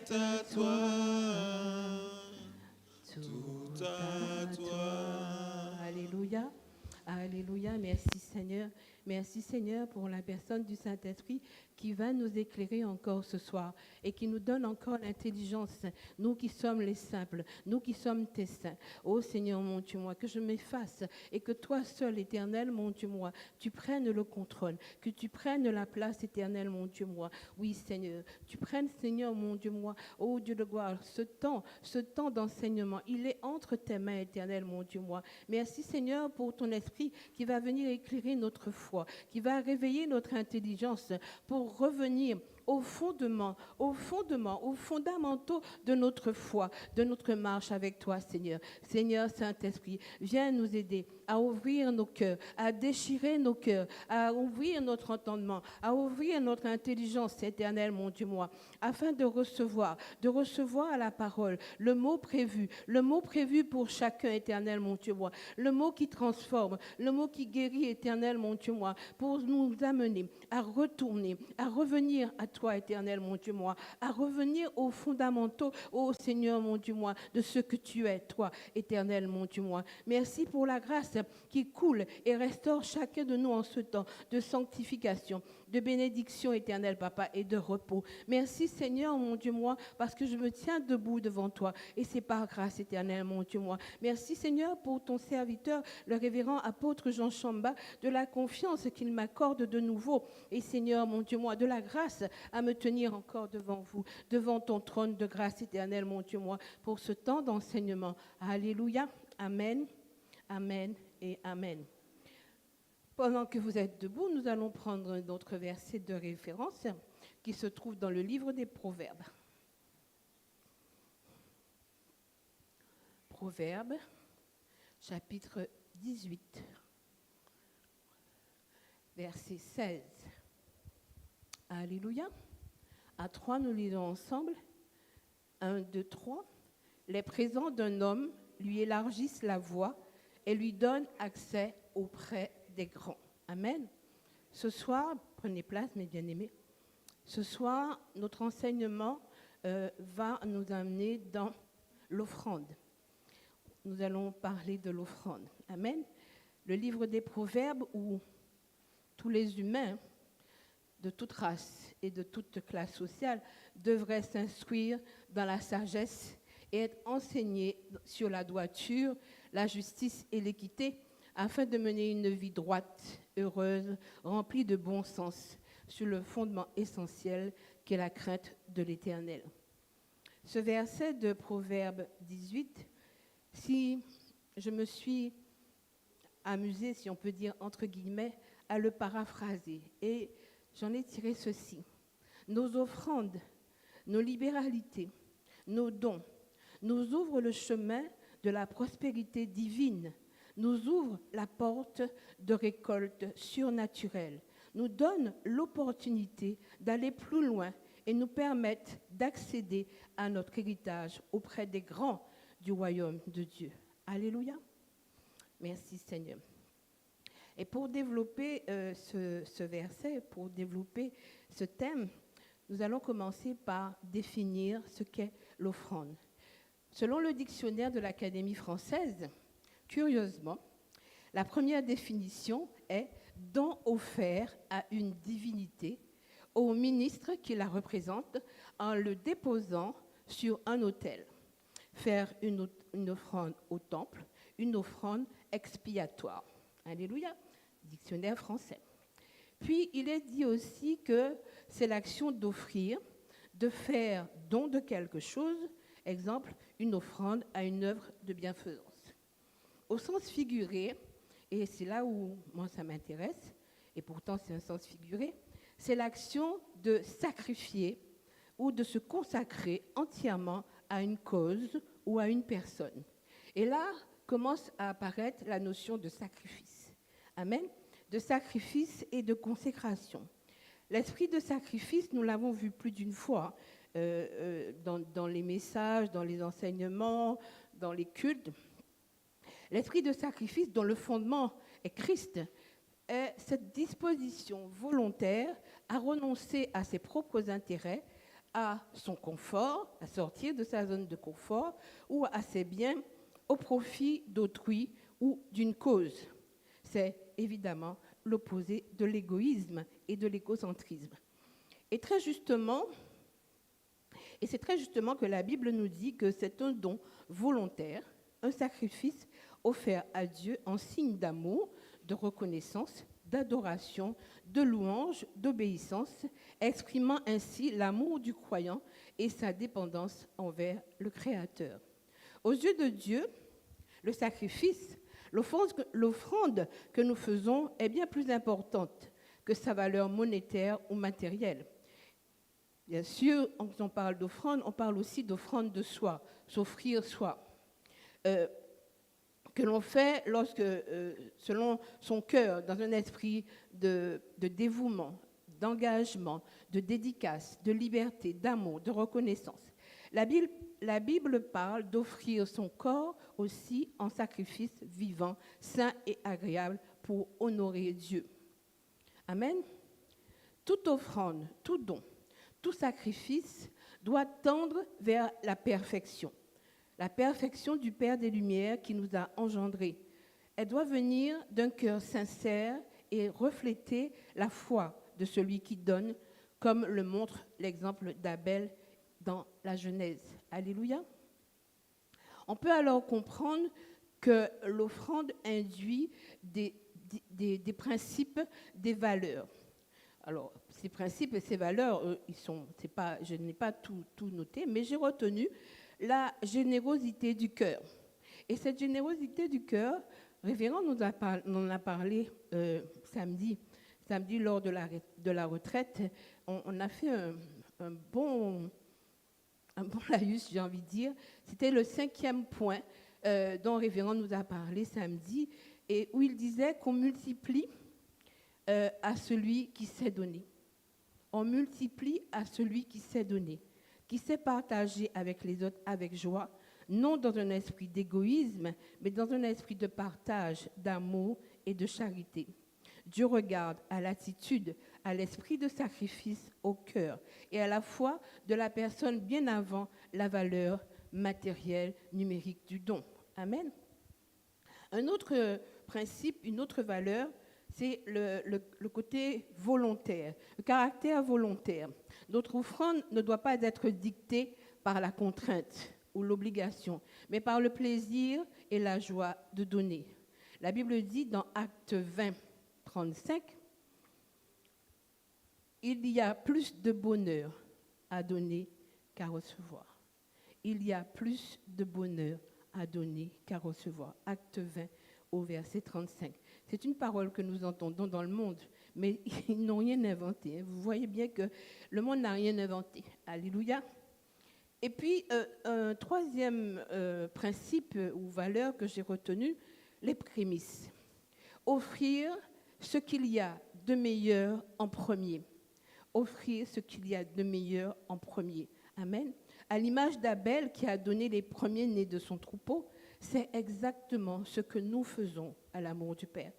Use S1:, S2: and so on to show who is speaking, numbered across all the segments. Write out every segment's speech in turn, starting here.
S1: est à toi, tout à toi.
S2: Alléluia. Alléluia. Merci Seigneur. Merci Seigneur pour la personne du Saint-Esprit qui va nous éclairer encore ce soir et qui nous donne encore l'intelligence, nous qui sommes les simples, nous qui sommes tes saints. Ô Seigneur mon Dieu, moi, que je m'efface et que toi seul, Éternel mon Dieu, moi, tu prennes le contrôle, que tu prennes la place, Éternel mon Dieu, moi. Oui Seigneur, tu prennes Seigneur mon Dieu, moi, ô Dieu de gloire, ce temps d'enseignement, il est entre tes mains, Éternel mon Dieu, moi. Merci Seigneur pour ton esprit qui va venir éclairer notre foi, qui va réveiller notre intelligence pour revenir aux fondements, aux fondamentaux de notre foi, de notre marche avec toi, Seigneur. Seigneur Saint-Esprit, viens nous aider à ouvrir nos cœurs, à déchirer nos cœurs, à ouvrir notre entendement, à ouvrir notre intelligence éternelle, mon Dieu, moi, afin de recevoir la parole, le mot prévu pour chacun, éternel, mon Dieu, moi, le mot qui transforme, le mot qui guérit, éternel, mon Dieu, moi, pour nous amener à retourner, à revenir à toi, éternel, mon Dieu, moi, à revenir aux fondamentaux, ô Seigneur, mon Dieu, moi, de ce que tu es, toi, éternel, mon Dieu, moi. Merci pour la grâce qui coule et restaure chacun de nous en ce temps de sanctification, de bénédiction éternelle, Papa, et de repos. Merci, Seigneur, mon Dieu, moi, parce que je me tiens debout devant toi, et c'est par grâce éternelle, mon Dieu, moi. Merci, Seigneur, pour ton serviteur, le révérend apôtre Jean Chamba, de la confiance qu'il m'accorde de nouveau, et Seigneur, mon Dieu, moi, de la grâce à me tenir encore devant vous, devant ton trône de grâce éternelle, mon Dieu, moi, pour ce temps d'enseignement. Alléluia. Amen. Amen et Amen. Pendant que vous êtes debout, nous allons prendre notre verset de référence qui se trouve dans le livre des Proverbes. Proverbes, chapitre 18, verset 16. Alléluia. À 3, nous lisons ensemble. 1, 2, 3. Les présents d'un homme lui élargissent la voie et lui donnent accès auprès des grands. Amen. Ce soir, prenez place, mes bien-aimés. Ce soir, notre enseignement va nous amener dans l'offrande. Nous allons parler de l'offrande. Amen. Le livre des Proverbes où tous les humains de toute race et de toute classe sociale devraient s'instruire dans la sagesse et être enseignés sur la droiture, la justice et l'équité afin de mener une vie droite, heureuse, remplie de bon sens, sur le fondement essentiel qu'est la crainte de l'Éternel. Ce verset de Proverbe 18, si je me suis amusée, si on peut dire entre guillemets, à le paraphraser, et j'en ai tiré ceci. Nos offrandes, nos libéralités, nos dons nous ouvrent le chemin de la prospérité divine, nous ouvrent la porte de récolte surnaturelle, nous donnent l'opportunité d'aller plus loin et nous permettent d'accéder à notre héritage auprès des grands du royaume de Dieu. Alléluia. Merci Seigneur. Et pour développer ce verset, pour développer ce thème, nous allons commencer par définir ce qu'est l'offrande. Selon le dictionnaire de l'Académie française, curieusement, la première définition est « don offert à une divinité, au ministre qui la représente, en le déposant sur un autel. Faire une offrande au temple, une offrande expiatoire. » Alléluia, dictionnaire français. Puis, il est dit aussi que c'est l'action d'offrir, de faire don de quelque chose, exemple, une offrande à une œuvre de bienfaisance. Au sens figuré, et c'est là où moi ça m'intéresse, et pourtant c'est un sens figuré, c'est l'action de sacrifier ou de se consacrer entièrement à une cause ou à une personne. Et là commence à apparaître la notion de sacrifice. Amen. De sacrifice et de consécration. L'esprit de sacrifice, nous l'avons vu plus d'une fois dans les messages, dans les enseignements, dans les cultes. L'esprit de sacrifice, dont le fondement est Christ, est cette disposition volontaire à renoncer à ses propres intérêts à son confort, à sortir de sa zone de confort ou à ses biens au profit d'autrui ou d'une cause. C'est évidemment l'opposé de l'égoïsme et de l'égocentrisme. Et c'est très justement que la Bible nous dit que c'est un don volontaire, un sacrifice offert à Dieu en signe d'amour, de reconnaissance, d'adoration, de louange, d'obéissance, exprimant ainsi l'amour du croyant et sa dépendance envers le Créateur. Aux yeux de Dieu, le sacrifice, l'offrande que nous faisons est bien plus importante que sa valeur monétaire ou matérielle. Bien sûr, quand on parle d'offrande, on parle aussi d'offrande de soi, s'offrir soi, que l'on fait selon son cœur, dans un esprit de dévouement, d'engagement, de dédicace, de liberté, d'amour, de reconnaissance. La Bible parle d'offrir son corps aussi en sacrifice vivant, saint et agréable pour honorer Dieu. Amen. Toute offrande, tout don, tout sacrifice doit tendre vers la perfection du Père des Lumières qui nous a engendrés. Elle doit venir d'un cœur sincère et refléter la foi de celui qui donne, comme le montre l'exemple d'Abel dans la Genèse. Alléluia. On peut alors comprendre que l'offrande induit des principes, des valeurs. Alors, ces principes et ces valeurs, je n'ai pas tout noté, mais j'ai retenu la générosité du cœur. Et cette générosité du cœur, Révérend nous en a parlé samedi lors de la retraite. On a fait un bon laïus, j'ai envie de dire. C'était le 5e point dont Révérend nous a parlé samedi, et où il disait qu'on multiplie à celui qui sait donner. On multiplie à celui qui sait donner, qui sait partager avec les autres avec joie, non dans un esprit d'égoïsme, mais dans un esprit de partage, d'amour et de charité. Dieu regarde à l'attitude, à l'esprit de sacrifice, au cœur et à la foi de la personne bien avant la valeur matérielle, numérique du don. Amen. Un autre principe, une autre valeur, c'est le côté volontaire, le caractère volontaire. Notre offrande ne doit pas être dictée par la contrainte ou l'obligation, mais par le plaisir et la joie de donner. La Bible dit dans Actes 20, 35, il y a plus de bonheur à donner qu'à recevoir. Il y a plus de bonheur à donner qu'à recevoir. Acte 20 au verset 35. C'est une parole que nous entendons dans le monde, mais ils n'ont rien inventé. Vous voyez bien que le monde n'a rien inventé. Alléluia. Et puis, un troisième principe ou valeur que j'ai retenu, les prémices. Offrir ce qu'il y a de meilleur en premier. Offrir ce qu'il y a de meilleur en premier. Amen. À l'image d'Abel qui a donné les premiers-nés de son troupeau, c'est exactement ce que nous faisons à l'amour du Père.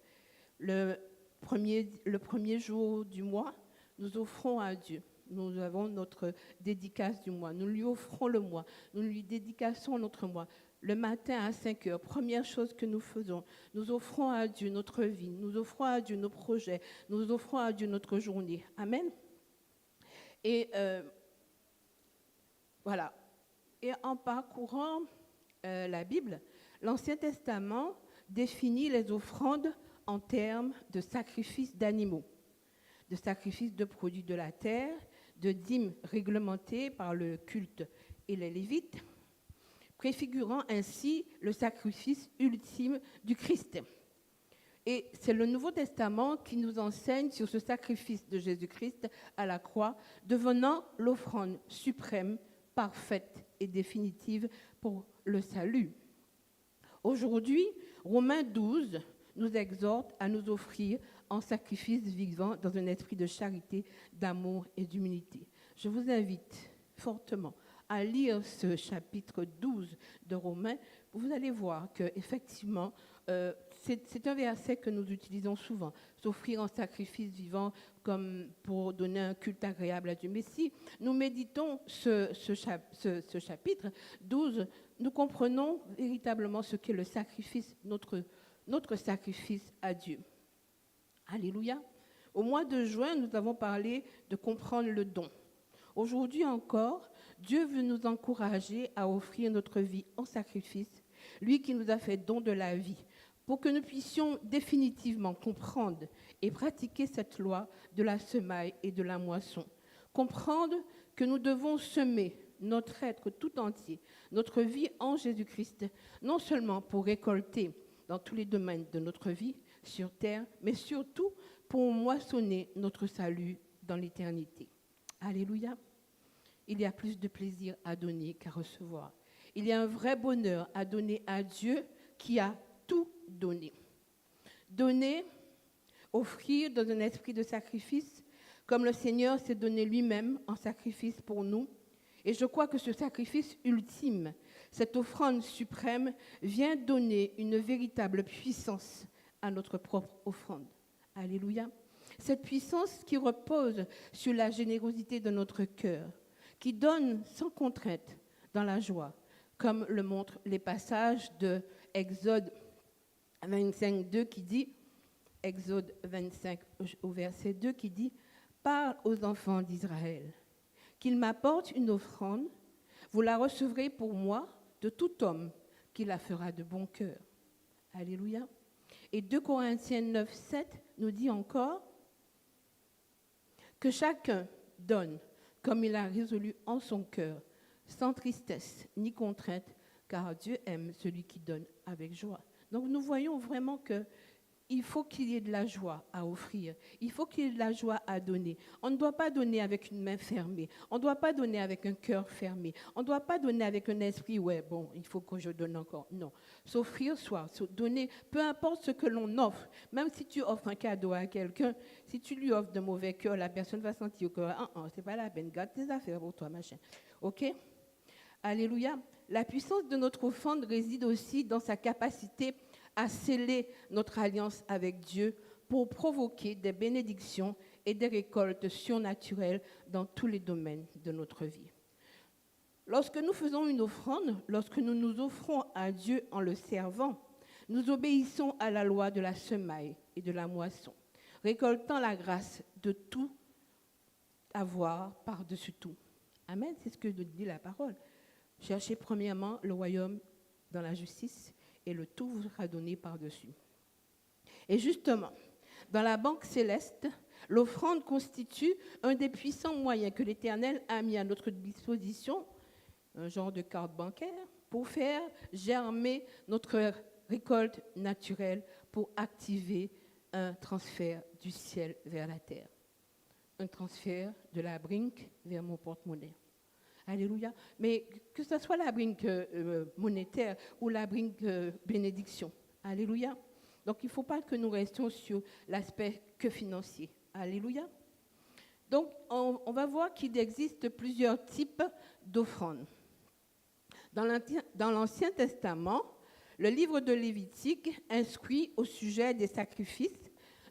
S2: Le premier jour du mois, nous offrons à Dieu. Nous avons notre dédicace du mois. Nous lui offrons le mois. Nous lui dédicassons notre mois. Le matin à 5 heures, première chose que nous faisons, nous offrons à Dieu notre vie. Nous offrons à Dieu nos projets. Nous offrons à Dieu notre journée. Amen. Et voilà. Et en parcourant la Bible, l'Ancien Testament définit les offrandes en termes de sacrifices d'animaux, de sacrifices de produits de la terre, de dîmes réglementées par le culte et les Lévites, préfigurant ainsi le sacrifice ultime du Christ. Et c'est le Nouveau Testament qui nous enseigne sur ce sacrifice de Jésus-Christ à la croix, devenant l'offrande suprême, parfaite et définitive pour le salut. Aujourd'hui, Romains 12 nous exhorte à nous offrir en sacrifice vivant dans un esprit de charité, d'amour et d'humilité. Je vous invite fortement à lire ce chapitre 12 de Romains. Vous allez voir qu'effectivement, c'est un verset que nous utilisons souvent. S'offrir en sacrifice vivant comme pour donner un culte agréable à Dieu. Mais si nous méditons ce chapitre 12, nous comprenons véritablement ce qu'est le sacrifice, notre sacrifice à Dieu. Alléluia. Au mois de juin, nous avons parlé de comprendre le don. Aujourd'hui encore, Dieu veut nous encourager à offrir notre vie en sacrifice, lui qui nous a fait don de la vie, pour que nous puissions définitivement comprendre et pratiquer cette loi de la semaille et de la moisson. Comprendre que nous devons semer notre être tout entier, notre vie en Jésus-Christ, non seulement pour récolter dans tous les domaines de notre vie sur terre, mais surtout pour moissonner notre salut dans l'éternité. Alléluia. Il y a plus de plaisir à donner qu'à recevoir. Il y a un vrai bonheur à donner à Dieu qui a tout donné. Donner, offrir dans un esprit de sacrifice, comme le Seigneur s'est donné lui-même en sacrifice pour nous. Et je crois que ce sacrifice ultime, cette offrande suprême, vient donner une véritable puissance à notre propre offrande. Alléluia. Cette puissance qui repose sur la générosité de notre cœur, qui donne sans contrainte dans la joie, comme le montrent les passages de Exode 25, 2 qui dit, Exode 25 au verset 2 qui dit, « Parle aux enfants d'Israël, qu'ils m'apportent une offrande, vous la recevrez pour moi de tout homme qui la fera de bon cœur. » Alléluia. Et 2 Corinthiens 9, 7 nous dit encore que chacun donne comme il a résolu en son cœur, sans tristesse ni contrainte, car Dieu aime celui qui donne avec joie. Donc nous voyons vraiment qu'il faut qu'il y ait de la joie à offrir, il faut qu'il y ait de la joie à donner. On ne doit pas donner avec une main fermée, on ne doit pas donner avec un cœur fermé, on ne doit pas donner avec un esprit, ouais, bon, il faut que je donne encore. Non, s'offrir soit, donner, peu importe ce que l'on offre, même si tu offres un cadeau à quelqu'un, si tu lui offres de mauvais cœur, la personne va sentir que, c'est pas la peine, garde tes affaires pour toi, machin. OK? Alléluia. La puissance de notre offrande réside aussi dans sa capacité à sceller notre alliance avec Dieu pour provoquer des bénédictions et des récoltes surnaturelles dans tous les domaines de notre vie. Lorsque nous faisons une offrande, lorsque nous nous offrons à Dieu en le servant, nous obéissons à la loi de la semaille et de la moisson, récoltant la grâce de tout avoir par-dessus tout. Amen, c'est ce que nous dit la parole. Cherchez premièrement le royaume dans la justice et le tout vous sera donné par-dessus. Et justement, dans la banque céleste, l'offrande constitue un des puissants moyens que l'Éternel a mis à notre disposition, un genre de carte bancaire, pour faire germer notre récolte naturelle, pour activer un transfert du ciel vers la terre. Un transfert de la brique vers mon porte-monnaie. Alléluia. Mais que ce soit la brique monétaire ou la brique bénédiction. Alléluia. Donc, il ne faut pas que nous restions sur l'aspect que financier. Alléluia. Donc, on va voir qu'il existe plusieurs types d'offrandes. Dans l'Ancien Testament, le livre de Lévitique instruit au sujet des sacrifices,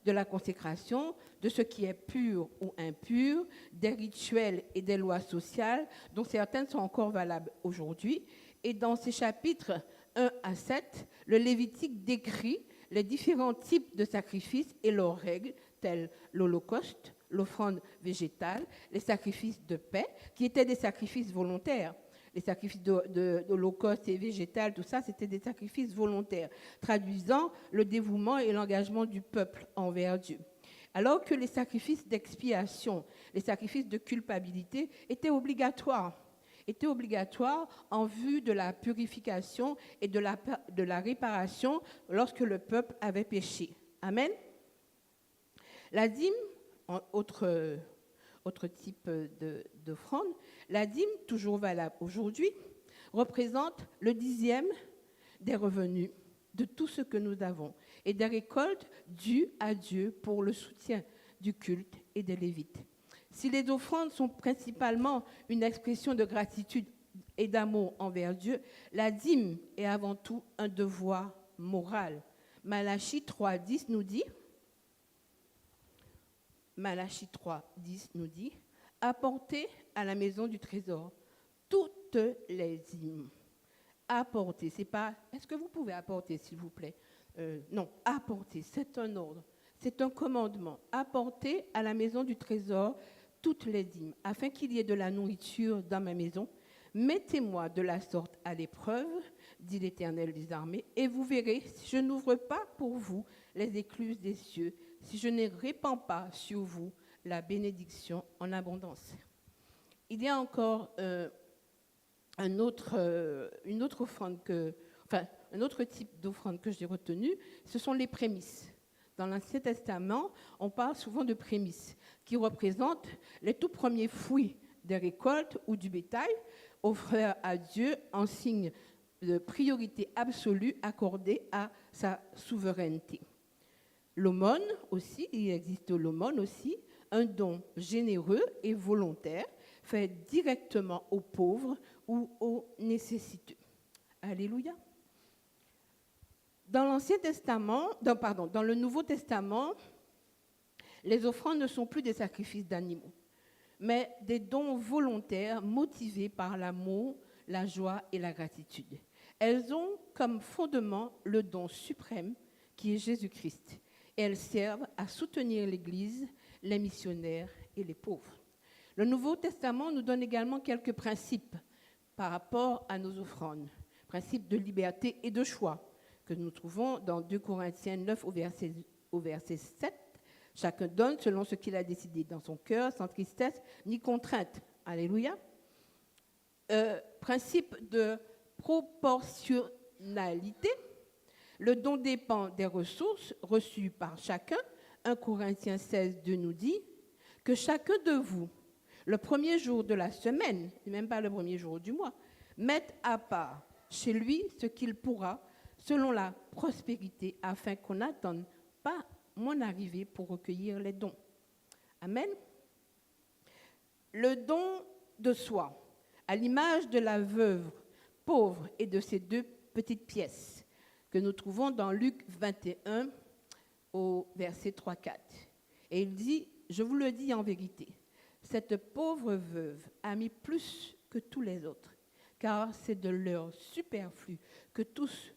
S2: de la consécration, de ce qui est pur ou impur, des rituels et des lois sociales, dont certaines sont encore valables aujourd'hui. Et dans ces chapitres 1 à 7, le Lévitique décrit les différents types de sacrifices et leurs règles, tels l'Holocauste, l'offrande végétale, les sacrifices de paix, qui étaient des sacrifices volontaires. Les sacrifices d'Holocauste et végétal, tout ça, c'était des sacrifices volontaires, traduisant le dévouement et l'engagement du peuple envers Dieu. Alors que les sacrifices d'expiation, les sacrifices de culpabilité étaient obligatoires en vue de la purification et de la réparation lorsque le peuple avait péché. Amen. La dîme, autre type d'offrande, la dîme, toujours valable aujourd'hui, représente le 10e des revenus de tout ce que nous avons et des récoltes dues à Dieu pour le soutien du culte et des Lévites. Si les offrandes sont principalement une expression de gratitude et d'amour envers Dieu, la dîme est avant tout un devoir moral. Malachie 3,10 nous dit Malachie 3, 10 nous dit « Apportez à la maison du trésor toutes les dîmes. » Apporter, c'est pas. Est-ce que vous pouvez apporter, s'il vous plaît? Non, apporter, c'est un ordre, c'est un commandement. Apporter à la maison du trésor toutes les dîmes, afin qu'il y ait de la nourriture dans ma maison. Mettez-moi de la sorte à l'épreuve, dit l'Éternel des armées, et vous verrez si je n'ouvre pas pour vous les écluses des cieux, si je ne répands pas sur vous la bénédiction en abondance. Il y a encore une autre offrande un autre type d'offrande que j'ai retenu, ce sont les prémices. Dans l'Ancien Testament, on parle souvent de prémices, qui représentent les tout premiers fruits des récoltes ou du bétail, offrés à Dieu en signe de priorité absolue accordée à sa souveraineté. L'aumône aussi, il existe l'aumône aussi, un don généreux et volontaire fait directement aux pauvres ou aux nécessiteux. Alléluia. Dans l'Ancien Testament, dans le Nouveau Testament, les offrandes ne sont plus des sacrifices d'animaux, mais des dons volontaires motivés par l'amour, la joie et la gratitude. Elles ont comme fondement le don suprême qui est Jésus-Christ. Et elles servent à soutenir l'Église, les missionnaires et les pauvres. Le Nouveau Testament nous donne également quelques principes par rapport à nos offrandes. Principes de liberté et de choix que nous trouvons dans 2 Corinthiens 9 au verset 7. Chacun donne selon ce qu'il a décidé dans son cœur, sans tristesse ni contrainte. Alléluia. Principe de proportionnalité. Le don dépend des ressources reçues par chacun. 1 Corinthiens 16, 2 nous dit que chacun de vous, le premier jour de la semaine, et même pas le premier jour du mois, mette à part chez lui ce qu'il pourra, selon la prospérité, afin qu'on n'attende pas mon arrivée pour recueillir les dons. Amen. Le don de soi, à l'image de la veuve pauvre et de ses 2 petites pièces, que nous trouvons dans Luc 21 au verset 3-4. Et il dit, je vous le dis en vérité, cette pauvre veuve a mis plus que tous les autres, car c'est de leur superflu que tous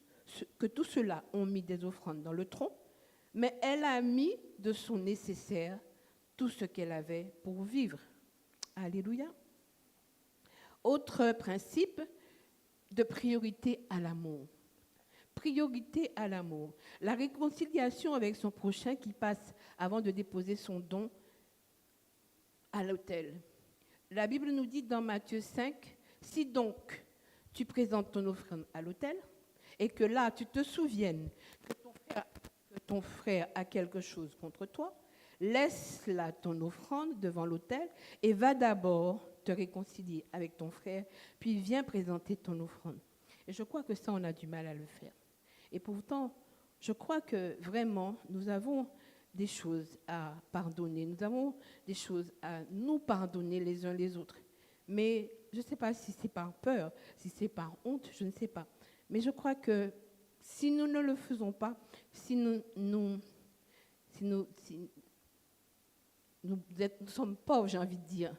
S2: ceux-là ont mis des offrandes dans le tronc, mais elle a mis de son nécessaire tout ce qu'elle avait pour vivre. Alléluia. Autre principe de priorité à l'amour. Priorité à l'amour. La réconciliation avec son prochain qui passe avant de déposer son don à l'autel. La Bible nous dit dans Matthieu 5, si donc tu présentes ton offrande à l'autel et que là tu te souviennes que ton frère a quelque chose contre toi, laisse là ton offrande devant l'autel et va d'abord te réconcilier avec ton frère, puis viens présenter ton offrande. Et je crois que ça, on a du mal à le faire. Et pourtant, je crois que vraiment, nous avons des choses à pardonner. Nous avons des choses à nous pardonner les uns les autres. Mais je ne sais pas si c'est par peur, si c'est par honte, je ne sais pas. Mais je crois que si nous ne le faisons pas, si nous sommes pauvres, j'ai envie de dire,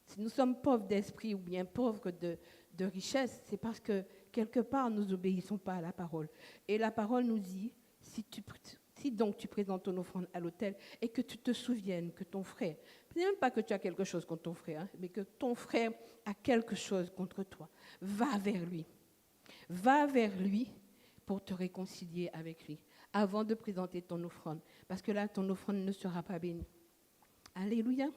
S2: si nous sommes pauvres d'esprit ou bien pauvres de richesse, c'est parce que quelque part nous n'obéissons pas à la parole. Et la parole nous dit, si donc tu présentes ton offrande à l'autel et que tu te souviennes que ton frère, ce n'est même pas que tu as quelque chose contre ton frère, hein, mais que ton frère a quelque chose contre toi, va vers lui. Va vers lui pour te réconcilier avec lui avant de présenter ton offrande. Parce que là, ton offrande ne sera pas bénie. Alléluia.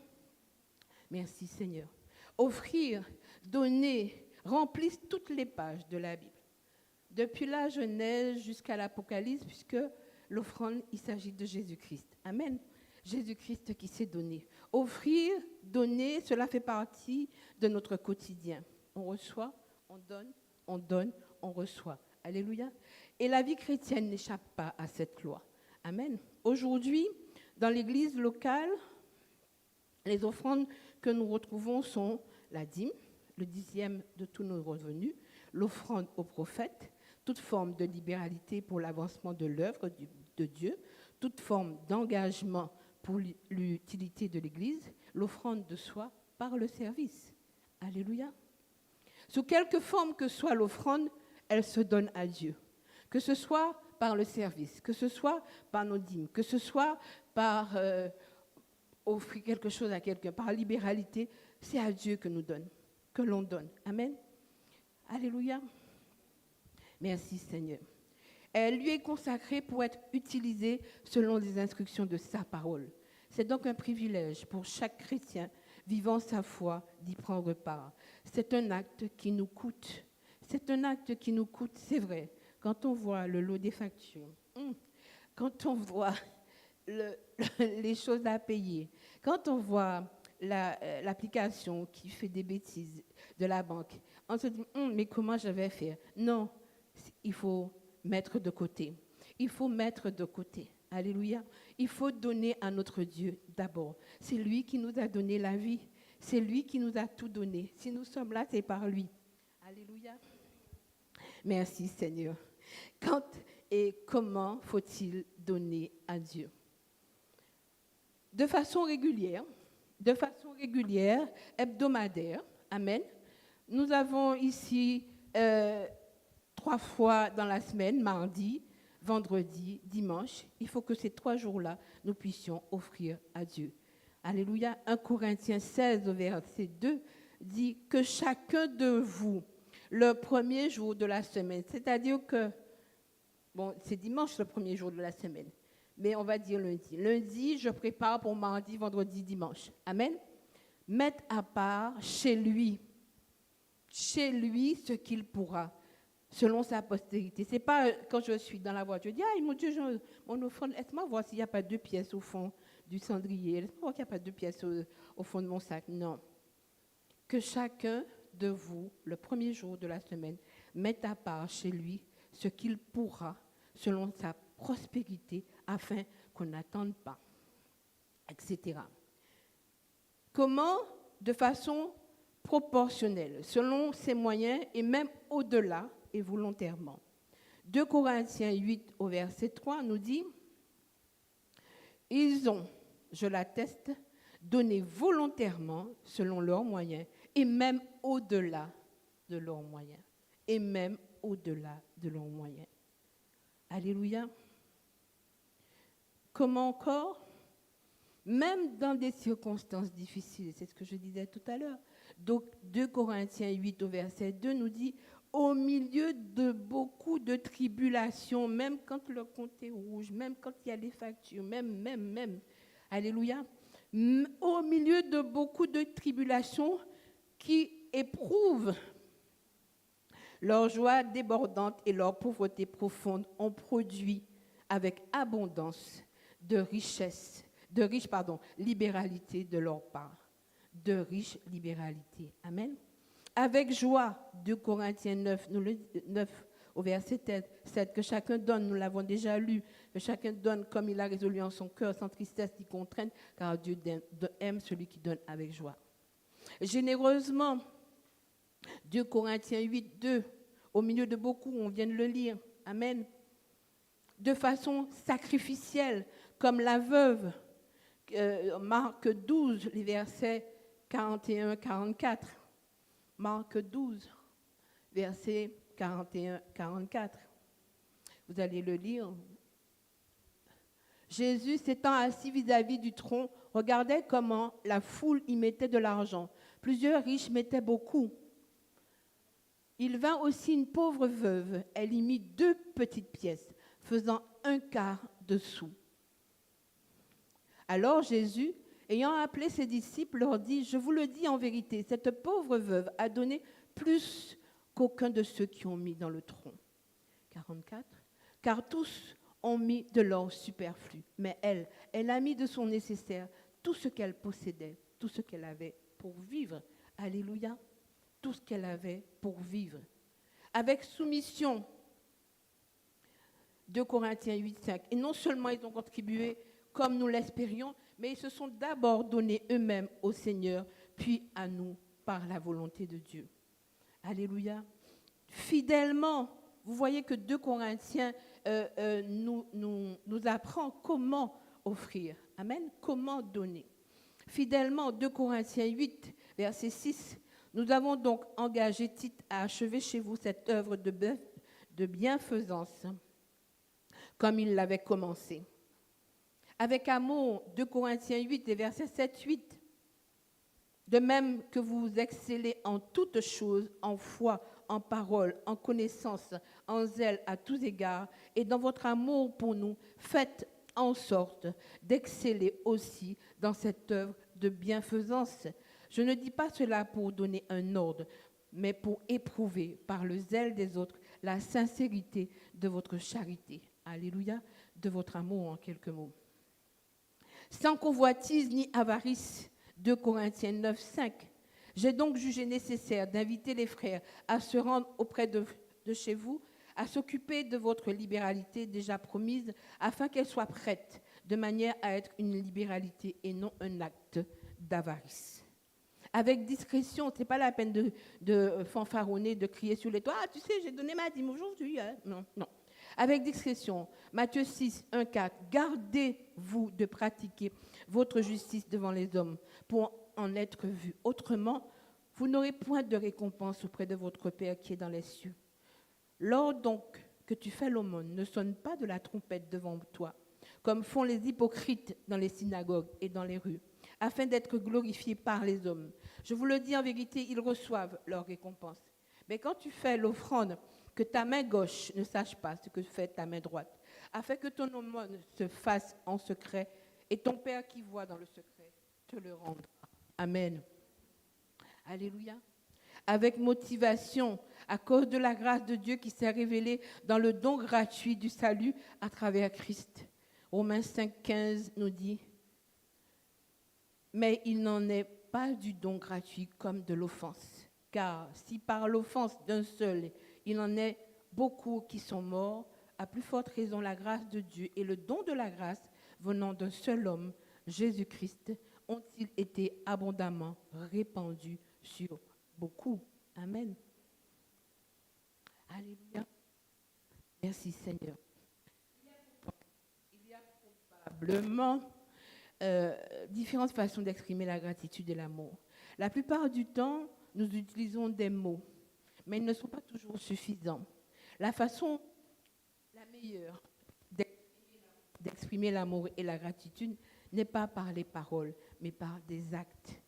S2: Merci Seigneur. Offrir, donner, remplissent toutes les pages de la Bible. Depuis la Genèse jusqu'à l'Apocalypse, puisque l'offrande, il s'agit de Jésus-Christ. Amen. Jésus-Christ qui s'est donné. Offrir, donner, cela fait partie de notre quotidien. On reçoit, on donne, on reçoit. Alléluia. Et la vie chrétienne n'échappe pas à cette loi. Amen. Aujourd'hui, dans l'église locale, les offrandes que nous retrouvons sont la dîme, le 10e de tous nos revenus, l'offrande aux prophètes, toute forme de libéralité pour l'avancement de l'œuvre de Dieu, toute forme d'engagement pour l'utilité de l'Église, l'offrande de soi par le service. Alléluia. Sous quelque forme que soit l'offrande, elle se donne à Dieu. Que ce soit par le service, que ce soit par nos dîmes, que ce soit par offrir quelque chose à quelqu'un, par libéralité, c'est à Dieu que l'on donne. Amen. Alléluia. Merci Seigneur. Elle lui est consacrée pour être utilisée selon les instructions de sa parole. C'est donc un privilège pour chaque chrétien vivant sa foi d'y prendre part. C'est un acte qui nous coûte. C'est un acte qui nous coûte, c'est vrai. Quand on voit le lot des factures, quand on voit les choses à payer, quand on voit l'application qui fait des bêtises de la banque, on se dit, mais comment je vais faire? Non, il faut mettre de côté. Il faut mettre de côté. Alléluia. Il faut donner à notre Dieu d'abord. C'est lui qui nous a donné la vie. C'est lui qui nous a tout donné. Si nous sommes là, c'est par lui. Alléluia. Merci Seigneur. Quand et comment faut-il donner à Dieu? De façon régulière, hebdomadaire. Amen. Nous avons ici 3 fois dans la semaine, mardi, vendredi, dimanche. Il faut que ces 3 jours-là, nous puissions offrir à Dieu. Alléluia. 1 Corinthiens 16, au verset 2, dit que chacun de vous, le premier jour de la semaine, c'est-à-dire que, c'est dimanche le premier jour de la semaine, mais on va dire lundi. Lundi, je prépare pour mardi, vendredi, dimanche. Amen. Mettre à part chez lui ce qu'il pourra, selon sa postérité. Ce n'est pas quand je suis dans la voiture, je dis, mon Dieu, mon offrande, laisse-moi voir s'il n'y a pas 2 pièces au fond du cendrier, laisse-moi voir qu'il n'y a pas 2 pièces au fond de mon sac. Non. Que chacun de vous, le premier jour de la semaine, mette à part chez lui ce qu'il pourra, selon sa prospérité, afin qu'on n'attende pas, etc. Comment? De façon proportionnelle, selon ses moyens et même au-delà et volontairement. 2 Corinthiens 8 au verset 3 nous dit « Ils ont, je l'atteste, donné volontairement selon leurs moyens et même au-delà de leurs moyens. » Et même au-delà de leurs moyens. Alléluia. Comment encore? Même dans des circonstances difficiles, c'est ce que je disais tout à l'heure. Donc, 2 Corinthiens 8 au verset 2 nous dit « Au milieu de beaucoup de tribulations, même quand le compte est rouge, même quand il y a les factures, même, alléluia, au milieu de beaucoup de tribulations qui éprouvent leur joie débordante et leur pauvreté profonde ont produit avec abondance de riche libéralité de leur part. De riche libéralité. Amen. Avec joie, 2 Corinthiens 9 au verset 7, que chacun donne, nous l'avons déjà lu, que chacun donne comme il a résolu en son cœur, sans tristesse ni contrainte, car Dieu aime celui qui donne avec joie. Généreusement, 2 Corinthiens 8, 2, au milieu de beaucoup, on vient de le lire. Amen. De façon sacrificielle, comme la veuve, Marc 12, les versets 41-44. Marc 12, versets 41-44. Vous allez le lire. Jésus, s'étant assis vis-à-vis du tronc, regardait comment la foule y mettait de l'argent. Plusieurs riches mettaient beaucoup. Il vint aussi une pauvre veuve. Elle y mit 2 petites pièces, faisant 1/4 de sou. Alors Jésus, ayant appelé ses disciples, leur dit « Je vous le dis en vérité, cette pauvre veuve a donné plus qu'aucun de ceux qui ont mis dans le tronc. » 44. « Car tous ont mis de l'or superflu, mais elle a mis de son nécessaire tout ce qu'elle possédait, tout ce qu'elle avait pour vivre. » Alléluia. Tout ce qu'elle avait pour vivre. Avec soumission, 2 Corinthiens 8, 5. Et non seulement ils ont contribué comme nous l'espérions, mais ils se sont d'abord donnés eux-mêmes au Seigneur, puis à nous par la volonté de Dieu. Alléluia. Fidèlement, vous voyez que 2 Corinthiens nous apprend comment offrir Amen. Comment donner? Fidèlement, 2 Corinthiens 8, verset 6, nous avons donc engagé Tite à achever chez vous cette œuvre de bienfaisance, comme il l'avait commencé. Avec amour, 2 Corinthiens 8, et versets 7-8, de même que vous excellez en toutes choses, en foi, en parole, en connaissance, en zèle à tous égards, et dans votre amour pour nous, faites en sorte d'exceller aussi dans cette œuvre de bienfaisance. Je ne dis pas cela pour donner un ordre, mais pour éprouver par le zèle des autres la sincérité de votre charité. Alléluia, de votre amour en quelques mots. Sans convoitise ni avarice, 2 Corinthiens 9, 5. J'ai donc jugé nécessaire d'inviter les frères à se rendre auprès de chez vous, à s'occuper de votre libéralité déjà promise, afin qu'elle soit prête, de manière à être une libéralité et non un acte d'avarice. Avec discrétion, ce n'est pas la peine de fanfaronner, de crier sur les toits. Ah, tu sais, j'ai donné ma dîme aujourd'hui. Hein? Non, non. Avec discrétion, Matthieu 6, 1, 4, gardez-vous de pratiquer votre justice devant les hommes pour en être vu. Autrement, vous n'aurez point de récompense auprès de votre Père qui est dans les cieux. Lors donc que tu fais l'aumône, ne sonne pas de la trompette devant toi, comme font les hypocrites dans les synagogues et dans les rues, afin d'être glorifiés par les hommes. Je vous le dis en vérité, ils reçoivent leur récompense. Mais quand tu fais l'offrande, que ta main gauche ne sache pas ce que fait ta main droite, afin que ton aumône se fasse en secret, et ton Père qui voit dans le secret te le rendra. Amen. Alléluia. Avec motivation, à cause de la grâce de Dieu qui s'est révélée dans le don gratuit du salut à travers Christ. Romains 5, 15 nous dit, mais il n'en est pas du don gratuit comme de l'offense. Car si par l'offense d'un seul, il en est beaucoup qui sont morts, à plus forte raison la grâce de Dieu et le don de la grâce venant d'un seul homme, Jésus-Christ, ont-ils été abondamment répandus sur beaucoup. Amen. Alléluia. Merci Seigneur. Il y a probablement différentes façons d'exprimer la gratitude et l'amour. La plupart du temps, nous utilisons des mots, mais ils ne sont pas toujours suffisants. La façon la meilleure d'exprimer l'amour et la gratitude n'est pas par les paroles, mais par des actes.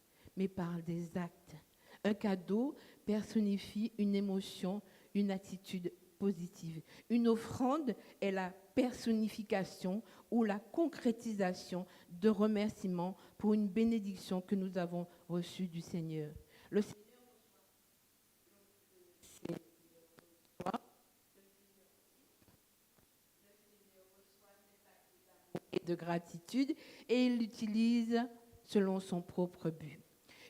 S2: Un cadeau personnifie une émotion, une attitude positive. Une offrande est la personnification ou la concrétisation de remerciements pour une bénédiction que nous avons reçue du Seigneur. Le Seigneur et de gratitude et il l'utilise selon son propre but.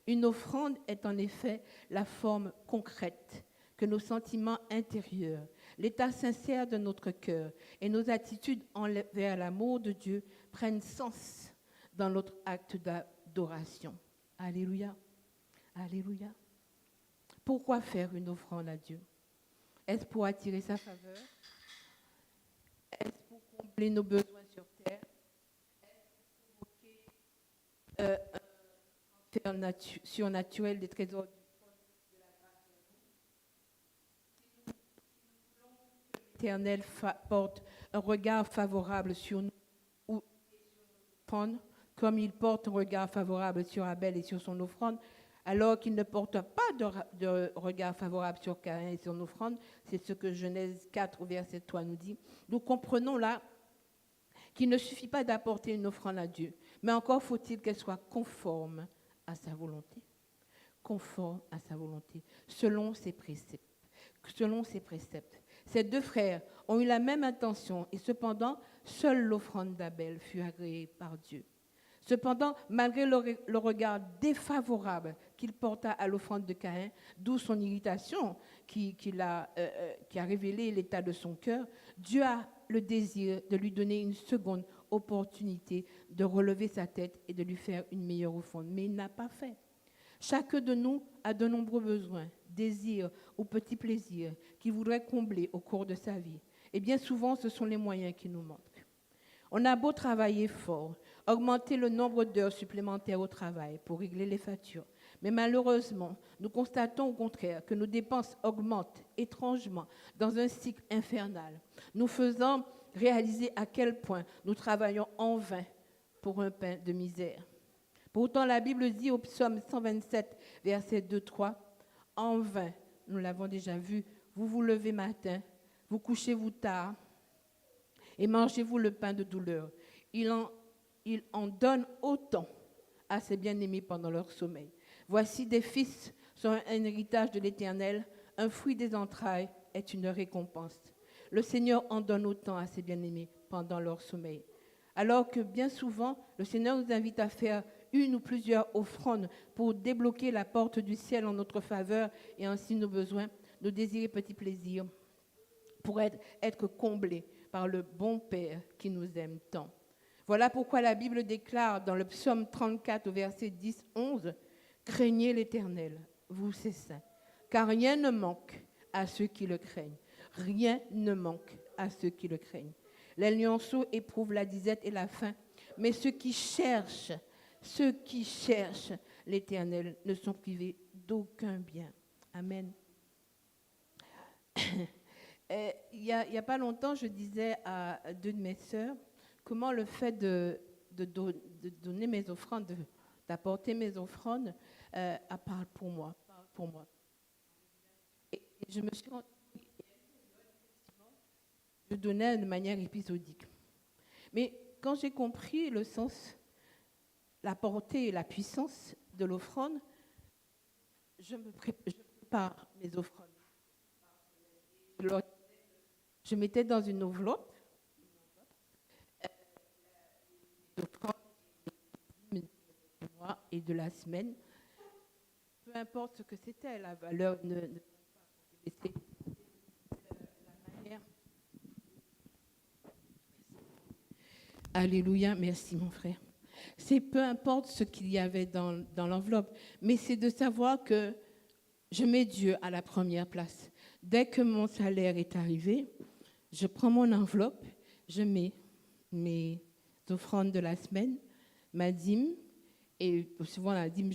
S2: Une offrande est en effet la forme concrète que nos sentiments intérieurs, l'état sincère de notre cœur et nos attitudes envers l'amour de Dieu prennent sens dans notre acte d'adoration. Alléluia. Alléluia. Pourquoi faire une offrande à Dieu? Est-ce pour attirer sa faveur? Est-ce pour combler nos besoins sur terre? Est-ce pour provoquer un transfert surnaturel des trésors du de la grâce de Dieu? Si nous voulons que l'Éternel porte un regard favorable sur nous ou sur nos offrandes, comme il porte un regard favorable sur Abel et sur son offrande, alors qu'il ne porte pas de regard favorable sur Caïn et son offrande, c'est ce que Genèse 4, verset 3 nous dit. Nous comprenons là qu'il ne suffit pas d'apporter une offrande à Dieu, mais encore faut-il qu'elle soit conforme à sa volonté. Conforme à sa volonté, selon ses préceptes. Ces deux frères ont eu la même intention et cependant, seule l'offrande d'Abel fut agréée par Dieu. Cependant, malgré le regard défavorable qu'il porta à l'offrande de Caïn, d'où son irritation qui a révélé l'état de son cœur, Dieu a le désir de lui donner une seconde opportunité de relever sa tête et de lui faire une meilleure offrande. Mais il n'a pas fait. Chacun de nous a de nombreux besoins, désirs ou petits plaisirs qu'il voudrait combler au cours de sa vie. Et bien souvent, ce sont les moyens qui nous manquent. On a beau travailler fort, augmenter le nombre d'heures supplémentaires au travail pour régler les factures. Mais malheureusement, nous constatons au contraire que nos dépenses augmentent étrangement dans un cycle infernal, nous faisant réaliser à quel point nous travaillons en vain pour un pain de misère. Pourtant, la Bible dit au psaume 127, versets 2-3, « En vain, nous l'avons déjà vu, vous vous levez matin, vous couchez-vous tard, et mangez-vous le pain de douleur. Il en donne autant à ses bien-aimés pendant leur sommeil. Voici des fils sont un héritage de l'Éternel, un fruit des entrailles est une récompense. Le Seigneur en donne autant à ses bien-aimés pendant leur sommeil. » Alors que bien souvent, le Seigneur nous invite à faire une ou plusieurs offrandes pour débloquer la porte du ciel en notre faveur et ainsi nos besoins, nos désirs et petits plaisirs pour être comblés par le bon Père qui nous aime tant. Voilà pourquoi la Bible déclare dans le psaume 34 au verset 10-11, « Craignez l'Éternel, vous ses saints, car rien ne manque à ceux qui le craignent. Rien ne manque à ceux qui le craignent. Les lionceaux éprouvent la disette et la faim, mais ceux qui cherchent l'Éternel ne sont privés d'aucun bien. » Amen. Il y a pas longtemps, je disais à deux de mes sœurs comment le fait de donner mes offrandes, d'apporter mes offrandes, parle pour moi. Et je me suis rendue compte que je donnais de manière épisodique. Mais quand j'ai compris le sens, la portée et la puissance de l'offrande, je prépare mes offrandes. Je mettais dans une enveloppe d'offrandes du mois et de la semaine. Peu importe ce que c'était, la valeur ne laisser la manière. Alléluia, merci mon frère. C'est peu importe ce qu'il y avait dans l'enveloppe, mais c'est de savoir que je mets Dieu à la première place. Dès que mon salaire est arrivé, je prends mon enveloppe, je mets mes offrandes de la semaine, ma dîme, et souvent la dîme,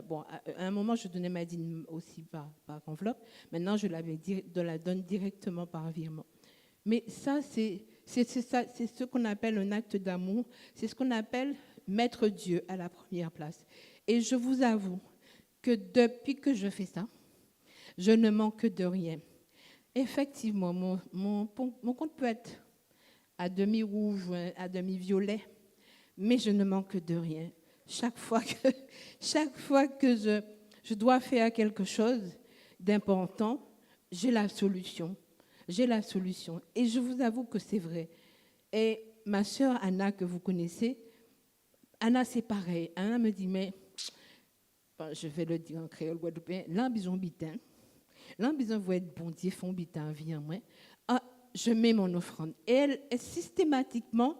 S2: bon, à un moment, je donnais ma dîme aussi par enveloppe. Maintenant, je la donne directement par virement. Mais ça, c'est ce qu'on appelle un acte d'amour. C'est ce qu'on appelle mettre Dieu à la première place. Et je vous avoue que depuis que je fais ça, je ne manque de rien. Effectivement, mon compte peut être à demi rouge, à demi violet, mais je ne manque de rien. Chaque fois que je dois faire quelque chose d'important, j'ai la solution. Et je vous avoue que c'est vrai. Et ma sœur Anna, que vous connaissez, Anna, c'est pareil. Anna me dit, mais, je vais le dire en créole guadeloupéen, là, ils ont bitin. Là, ils ont être bon Dieu, font bitin, viens, moi. Ah, je mets mon offrande. Et elle, systématiquement,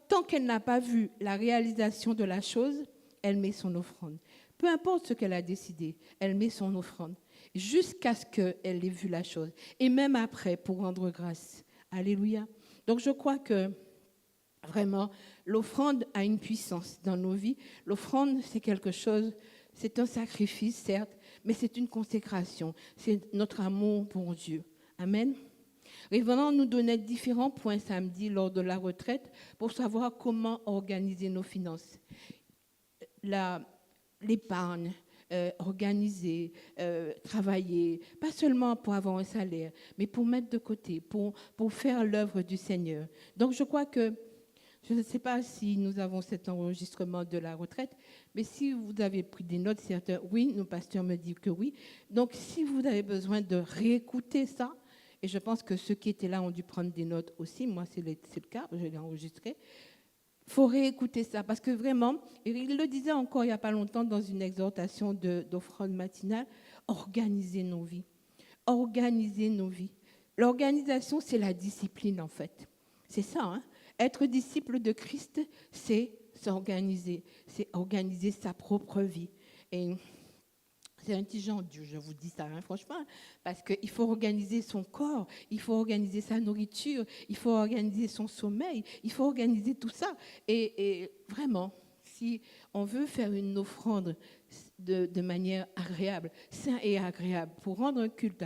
S2: tant qu'elle n'a pas vu la réalisation de la chose, elle met son offrande. Peu importe ce qu'elle a décidé, elle met son offrande jusqu'à ce qu'elle ait vu la chose. Et même après, pour rendre grâce. Alléluia. Donc, je crois que vraiment, l'offrande a une puissance dans nos vies. L'offrande, c'est quelque chose, c'est un sacrifice, certes, mais c'est une consécration. C'est notre amour pour Dieu. Amen. Révérend nous donnait différents points samedi lors de la retraite pour savoir comment organiser nos finances. L'épargne, organiser, travailler, pas seulement pour avoir un salaire, mais pour mettre de côté, pour faire l'œuvre du Seigneur. Donc je crois que, je ne sais pas si nous avons cet enregistrement de la retraite, mais si vous avez pris des notes, certains, oui, nos pasteurs me disent que oui. Donc si vous avez besoin de réécouter ça, et je pense que ceux qui étaient là ont dû prendre des notes aussi, moi c'est le cas, je l'ai enregistré, il faut réécouter ça, parce que vraiment, il le disait encore il n'y a pas longtemps dans une exhortation d'offrande matinale, organiser nos vies. Organiser nos vies. L'organisation, c'est la discipline en fait. C'est ça, hein? Être disciple de Christ, c'est s'organiser, c'est organiser sa propre vie. Et C'est intelligent, Dieu, je vous dis ça, hein, franchement, parce qu'il faut organiser son corps, il faut organiser sa nourriture, il faut organiser son sommeil, il faut organiser tout ça. Et vraiment, si on veut faire une offrande de manière agréable, sain et agréable, pour rendre un culte,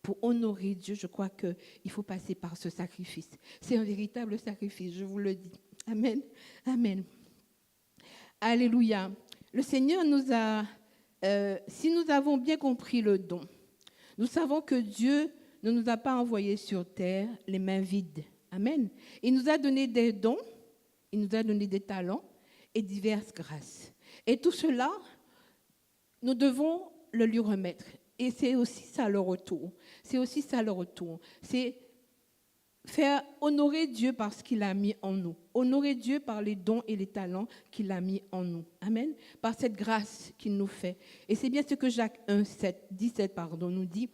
S2: pour honorer Dieu, je crois qu'il faut passer par ce sacrifice. C'est un véritable sacrifice, je vous le dis. Amen. Amen. Alléluia. Le Seigneur nous a... si nous avons bien compris le don, nous savons que Dieu ne nous a pas envoyés sur terre les mains vides. Amen. Il nous a donné des dons, il nous a donné des talents et diverses grâces. Et tout cela, nous devons le lui remettre. Et c'est aussi ça le retour. C'est aussi ça le retour. C'est faire honorer Dieu par ce qu'il a mis en nous. Honorer Dieu par les dons et les talents qu'il a mis en nous. Amen. Par cette grâce qu'il nous fait. Et c'est bien ce que Jacques 17 nous dit.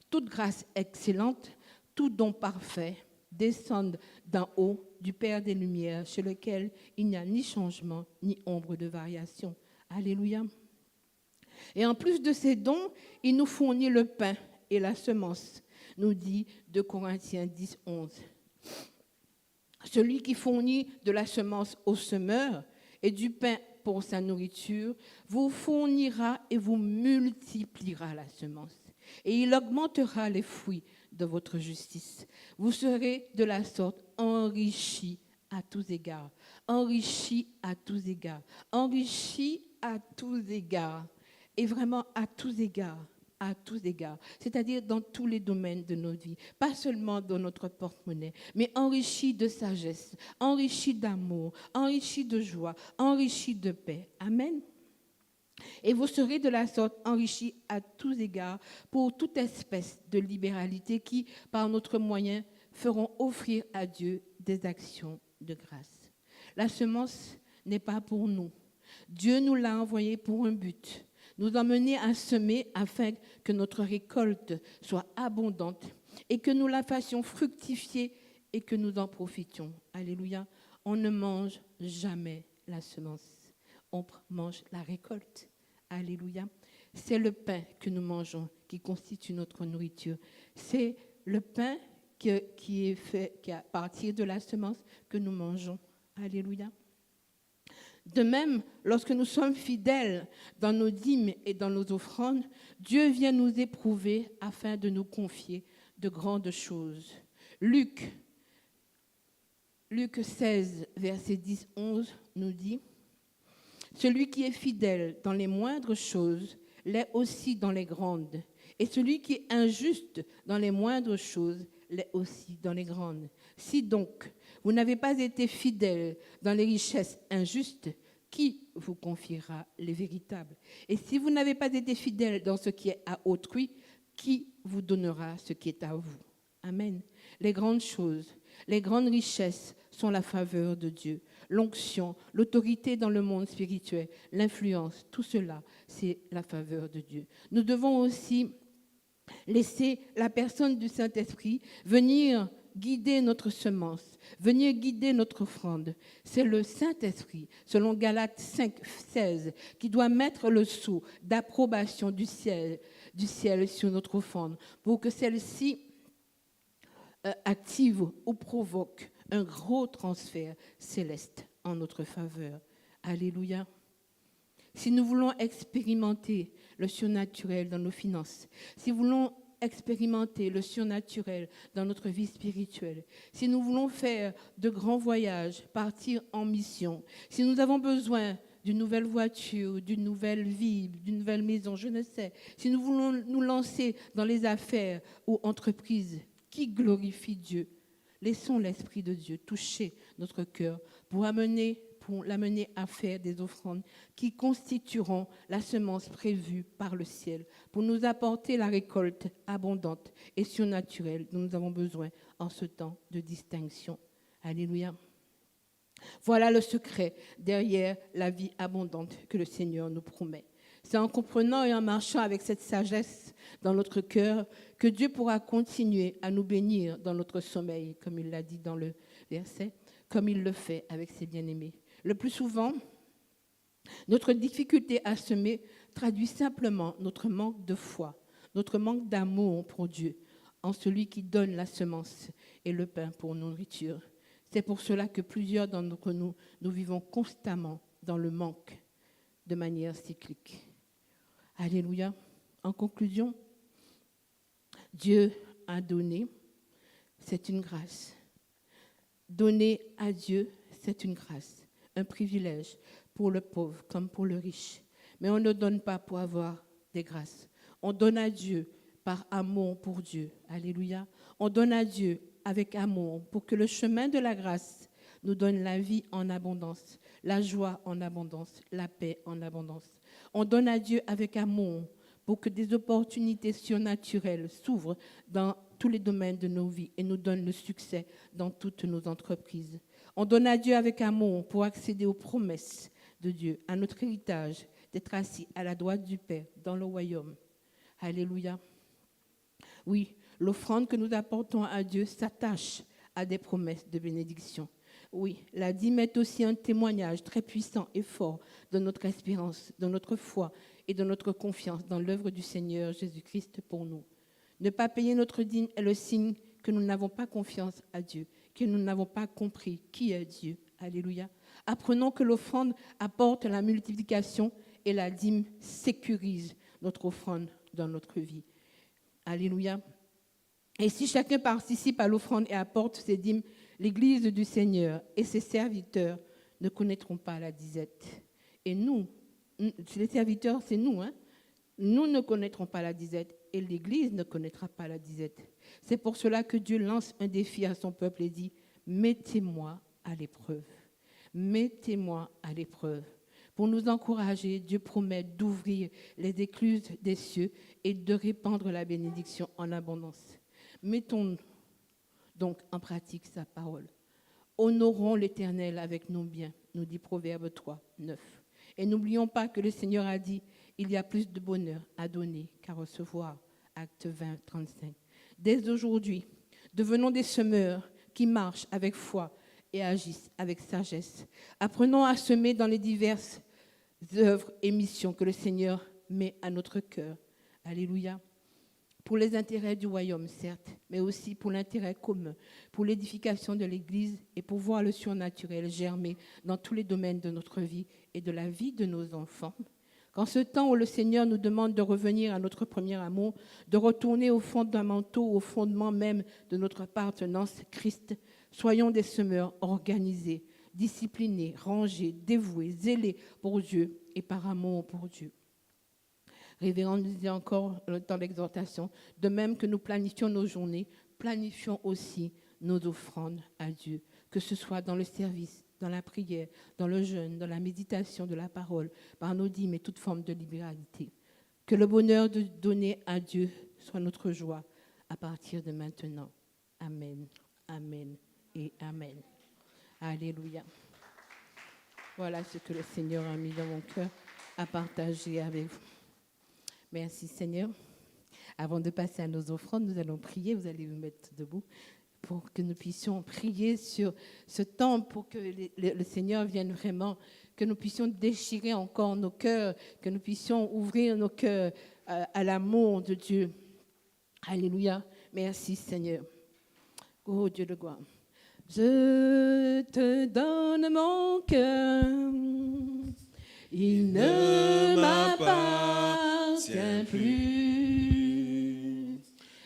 S2: Toute grâce excellente, tout don parfait descendent d'en haut du Père des Lumières, chez lequel il n'y a ni changement, ni ombre de variation. Alléluia. Et en plus de ces dons, il nous fournit le pain et la semence, nous dit 2 Corinthiens 10, 11. Celui qui fournit de la semence au semeur et du pain pour sa nourriture, vous fournira et vous multipliera la semence. Et il augmentera les fruits de votre justice. Vous serez de la sorte enrichis à tous égards. Enrichis à tous égards. Enrichis à tous égards. Et vraiment à tous égards. À tous égards, c'est-à-dire dans tous les domaines de notre vie, pas seulement dans notre porte-monnaie, mais enrichi de sagesse, enrichi d'amour, enrichi de joie, enrichi de paix. Amen. Et vous serez de la sorte enrichis à tous égards pour toute espèce de libéralité qui, par notre moyen, feront offrir à Dieu des actions de grâce. La semence n'est pas pour nous. Dieu nous l'a envoyée pour un but. Nous emmener à semer afin que notre récolte soit abondante et que nous la fassions fructifier et que nous en profitions. Alléluia. On ne mange jamais la semence. On mange la récolte. Alléluia. C'est le pain que nous mangeons qui constitue notre nourriture. C'est le pain qui est fait à partir de la semence que nous mangeons. Alléluia. De même, lorsque nous sommes fidèles dans nos dîmes et dans nos offrandes, Dieu vient nous éprouver afin de nous confier de grandes choses. Luc 16, versets 10-11 nous dit « Celui qui est fidèle dans les moindres choses l'est aussi dans les grandes, et celui qui est injuste dans les moindres choses l'est aussi dans les grandes. Si donc vous n'avez pas été fidèle dans les richesses injustes, qui vous confiera les véritables? Et si vous n'avez pas été fidèle dans ce qui est à autrui, qui vous donnera ce qui est à vous? Amen. Les grandes choses, les grandes richesses sont la faveur de Dieu. L'onction, l'autorité dans le monde spirituel, l'influence, tout cela, c'est la faveur de Dieu. Nous devons aussi laisser la personne du Saint-Esprit venir guider notre semence, venir guider notre offrande. C'est le Saint-Esprit, selon Galates 5, 16, qui doit mettre le sceau d'approbation du ciel sur notre offrande pour que celle-ci active ou provoque un gros transfert céleste en notre faveur. Alléluia. Si nous voulons expérimenter le surnaturel dans nos finances, si nous voulons expérimenter le surnaturel dans notre vie spirituelle, si nous voulons faire de grands voyages, partir en mission, si nous avons besoin d'une nouvelle voiture, d'une nouvelle vie, d'une nouvelle maison, je ne sais, si nous voulons nous lancer dans les affaires ou entreprises qui glorifient Dieu, laissons l'Esprit de Dieu toucher notre cœur pour l'amener à faire des offrandes qui constitueront la semence prévue par le ciel pour nous apporter la récolte abondante et surnaturelle dont nous avons besoin en ce temps de distinction. Alléluia. Voilà le secret derrière la vie abondante que le Seigneur nous promet. C'est en comprenant et en marchant avec cette sagesse dans notre cœur que Dieu pourra continuer à nous bénir dans notre sommeil, comme il l'a dit dans le verset, comme il le fait avec ses bien-aimés. Le plus souvent, notre difficulté à semer traduit simplement notre manque de foi, notre manque d'amour pour Dieu, en celui qui donne la semence et le pain pour nourriture. C'est pour cela que plusieurs d'entre nous, nous vivons constamment dans le manque de manière cyclique. Alléluia. En conclusion, Dieu a donné, c'est une grâce. Donner à Dieu, c'est une grâce, un privilège pour le pauvre comme pour le riche. Mais on ne donne pas pour avoir des grâces. On donne à Dieu par amour pour Dieu. Alléluia. On donne à Dieu avec amour pour que le chemin de la grâce nous donne la vie en abondance, la joie en abondance, la paix en abondance. On donne à Dieu avec amour pour que des opportunités surnaturelles s'ouvrent dans tous les domaines de nos vies et nous donnent le succès dans toutes nos entreprises. On donne à Dieu avec amour pour accéder aux promesses de Dieu, à notre héritage, d'être assis à la droite du Père dans le royaume. Alléluia. Oui, l'offrande que nous apportons à Dieu s'attache à des promesses de bénédiction. Oui, la dîme est aussi un témoignage très puissant et fort de notre espérance, de notre foi et de notre confiance dans l'œuvre du Seigneur Jésus-Christ pour nous. Ne pas payer notre dîme est le signe que nous n'avons pas confiance à Dieu, que nous n'avons pas compris qui est Dieu. Alléluia. Apprenons que l'offrande apporte la multiplication et la dîme sécurise notre offrande dans notre vie. Alléluia. Et si chacun participe à l'offrande et apporte ses dîmes, l'Église du Seigneur et ses serviteurs ne connaîtront pas la disette. Et nous, les serviteurs, c'est nous, nous ne connaîtrons pas la disette et l'Église ne connaîtra pas la disette. C'est pour cela que Dieu lance un défi à son peuple et dit « Mettez-moi à l'épreuve. Mettez-moi à l'épreuve. » Pour nous encourager, Dieu promet d'ouvrir les écluses des cieux et de répandre la bénédiction en abondance. Mettons donc en pratique sa parole. Honorons l'Éternel avec nos biens, nous dit Proverbe 3, 9. Et n'oublions pas que le Seigneur a dit, il y a plus de bonheur à donner qu'à recevoir. Acte 20, 35. Dès aujourd'hui, devenons des semeurs qui marchent avec foi et agissent avec sagesse. Apprenons à semer dans les diverses œuvres et missions que le Seigneur met à notre cœur. Alléluia. Pour les intérêts du royaume, certes, mais aussi pour l'intérêt commun, pour l'édification de l'Église et pour voir le surnaturel germer dans tous les domaines de notre vie et de la vie de nos enfants. Qu'en ce temps où le Seigneur nous demande de revenir à notre premier amour, de retourner aux fondamentaux, au fondement même de notre appartenance Christ, soyons des semeurs organisés, disciplinés, rangés, dévoués, zélés pour Dieu et par amour pour Dieu. Révérend nous dit encore dans l'exhortation, de même que nous planifions nos journées, planifions aussi nos offrandes à Dieu, que ce soit dans le service, dans la prière, dans le jeûne, dans la méditation de la parole, par nos dîmes et toute forme de libéralité. Que le bonheur de donner à Dieu soit notre joie à partir de maintenant. Amen, amen et amen. Alléluia. Voilà ce que le Seigneur a mis dans mon cœur à partager avec vous. Merci Seigneur. Avant de passer à nos offrandes, nous allons prier. Vous allez vous mettre debout pour que nous puissions prier sur ce temps, pour que le Seigneur vienne vraiment, que nous puissions déchirer encore nos cœurs, que nous puissions ouvrir nos cœurs à l'amour de Dieu. Alléluia. Merci Seigneur. Oh Dieu de gloire. Je te donne mon cœur. Il ne m'appartient plus.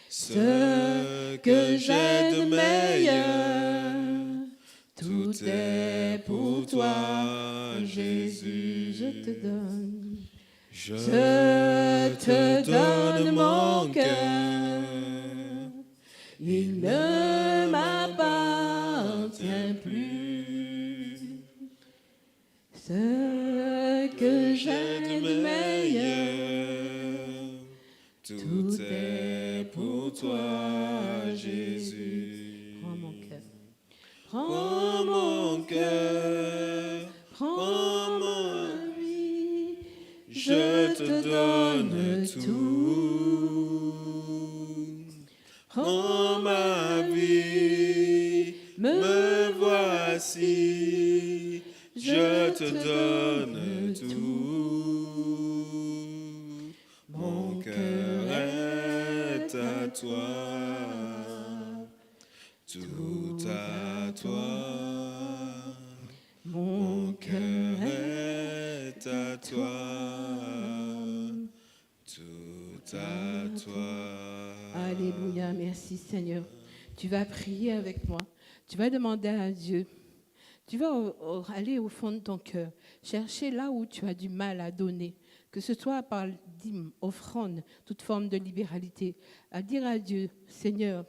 S2: Ce que j'ai de meilleur, tout est pour toi, Jésus. Je te donne. Je te donne mon cœur. Il ne m'appartient plus. Ce que j'ai de meilleur, tout est pour toi, Jésus. Prends mon cœur. Prends mon cœur. Prends ma vie. Je te donne tout. Prends ma vie. Me voici. Je te donne tout.
S1: toi, tout à toi. Mon cœur est à toi, tout à toi.
S2: Alléluia, merci Seigneur. Tu vas prier avec moi. Tu vas demander à Dieu. Tu vas aller au fond de ton cœur, chercher là où tu as du mal à donner, que ce soit par dîme, offrande, toute forme de libéralité, à dire à Dieu, Seigneur,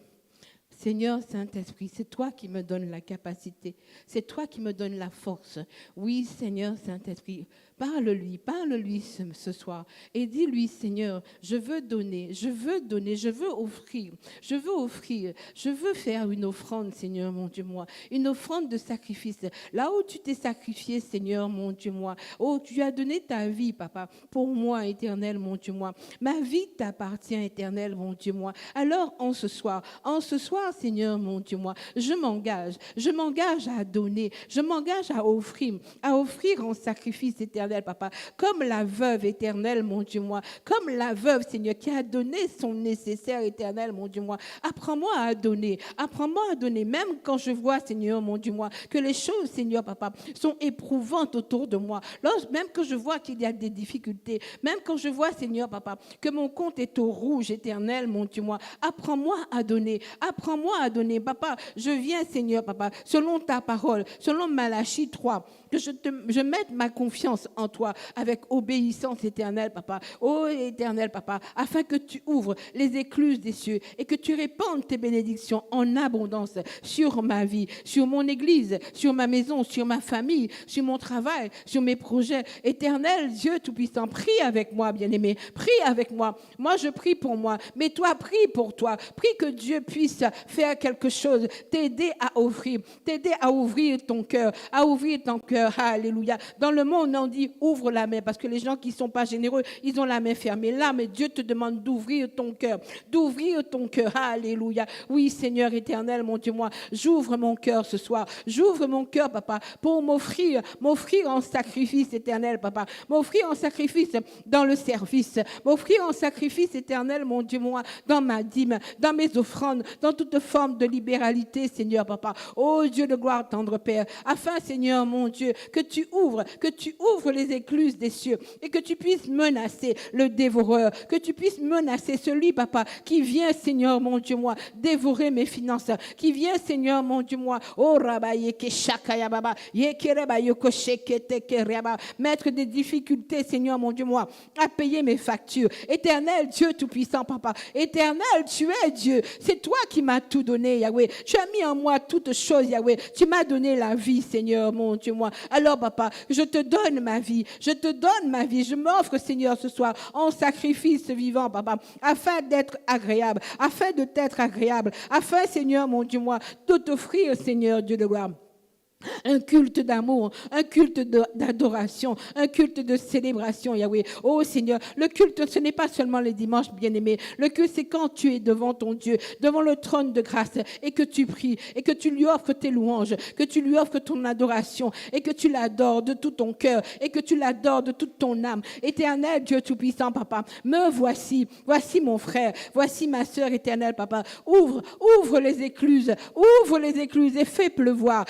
S2: Seigneur Saint-Esprit, c'est toi qui me donnes la capacité, c'est toi qui me donnes la force. Oui, Seigneur Saint-Esprit, parle-lui ce soir et dis-lui, Seigneur, je veux donner, je veux offrir, je veux faire une offrande, Seigneur mon Dieu, moi, une offrande de sacrifice. Là où tu t'es sacrifié, Seigneur mon Dieu, moi, oh, tu as donné ta vie, Papa, pour moi, éternel, mon Dieu, moi. Ma vie t'appartient, éternel, mon Dieu, moi. Alors, en ce soir, Seigneur, mon Dieu, moi, je m'engage à donner, je m'engage à offrir en sacrifice, éternel, Papa, comme la veuve éternelle, mon Dieu, moi, comme la veuve, Seigneur, qui a donné son nécessaire, éternel, mon Dieu, moi. Apprends-moi à donner, même quand je vois, Seigneur, mon Dieu, moi, que les choses, Seigneur, Papa, sont éprouvantes autour de moi. Même que je vois qu'il y a des difficultés, même quand je vois, Seigneur, Papa, que mon compte est au rouge, éternel, mon Dieu, moi, apprends-moi à donner, Papa, je viens, Seigneur, Papa, selon ta parole, selon Malachie 3, que je mette ma confiance en toi avec obéissance éternelle, Papa. Oh, éternel, Papa, afin que tu ouvres les écluses des cieux et que tu répandes tes bénédictions en abondance sur ma vie, sur mon église, sur ma maison, sur ma famille, sur mon travail, sur mes projets. Éternel, Dieu Tout-Puissant, prie avec moi, bien-aimé, prie avec moi. Moi, je prie pour moi, mais toi, prie pour toi. Prie que Dieu puisse faire quelque chose, t'aider à ouvrir ton cœur, Alléluia. Dans le monde, on dit ouvre la main parce que les gens qui ne sont pas généreux, ils ont la main fermée. Là, mais Dieu te demande d'ouvrir ton cœur. Alléluia. Oui, Seigneur éternel, mon Dieu, moi, j'ouvre mon cœur ce soir. J'ouvre mon cœur, Papa, pour m'offrir en sacrifice éternel, Papa. M'offrir en sacrifice dans le service. M'offrir en sacrifice éternel, mon Dieu, moi, dans ma dîme, dans mes offrandes, dans toute forme de libéralité, Seigneur, Papa. Oh Dieu de gloire, tendre Père, afin, Seigneur, mon Dieu, que tu ouvres les écluses des cieux et que tu puisses menacer le dévoreur, que tu puisses menacer celui, Papa, qui vient, Seigneur, mon Dieu, moi, dévorer mes finances, qui vient, Seigneur, mon Dieu, moi, oh Rabaye Keshakaya Baba, Yekereba Yokoshekete Kereba, mettre des difficultés, Seigneur, mon Dieu, moi, à payer mes factures. Éternel Dieu Tout-Puissant, Papa, éternel, tu es Dieu, c'est toi qui m'as tout donné, Yahweh, tu as mis en moi toutes choses, Yahweh, tu m'as donné la vie, Seigneur, mon Dieu, moi. Alors, Papa, je te donne ma vie, je m'offre, Seigneur, ce soir, en sacrifice vivant, Papa, afin d'être agréable, afin, Seigneur, mon Dieu, moi, de t'offrir, Seigneur, Dieu de gloire, un culte d'amour, un culte d'adoration, un culte de célébration, Yahweh. Oh Seigneur, le culte, ce n'est pas seulement les dimanches, bien-aimés. Le culte, c'est quand tu es devant ton Dieu, devant le trône de grâce, et que tu pries, et que tu lui offres tes louanges, que tu lui offres ton adoration, et que tu l'adores de tout ton cœur, et que tu l'adores de toute ton âme. Éternel Dieu Tout-Puissant, Papa, me voici mon frère, voici ma sœur éternelle, Papa. Ouvre les écluses, et fais pleuvoir,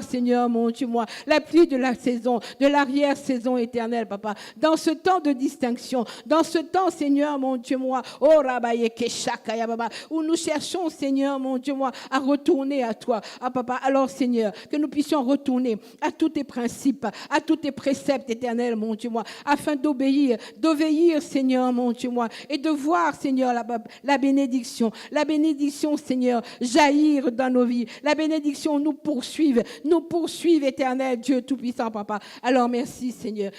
S2: Seigneur, mon Dieu, moi, la pluie de la saison, de l'arrière-saison éternelle, Papa. Dans ce temps de distinction, dans ce temps, Seigneur, mon Dieu, moi, oh Rabaye Keshakaya Baba, où nous cherchons, Seigneur, mon Dieu, moi, à retourner à toi, à Papa. Alors, Seigneur, que nous puissions retourner à tous tes principes, à tous tes préceptes éternels, mon Dieu, moi, afin d'obéir, Seigneur, mon Dieu, moi, et de voir, Seigneur, la bénédiction, Seigneur, jaillir dans nos vies, la bénédiction nous poursuive, éternel Dieu Tout-Puissant, Papa. Alors merci Seigneur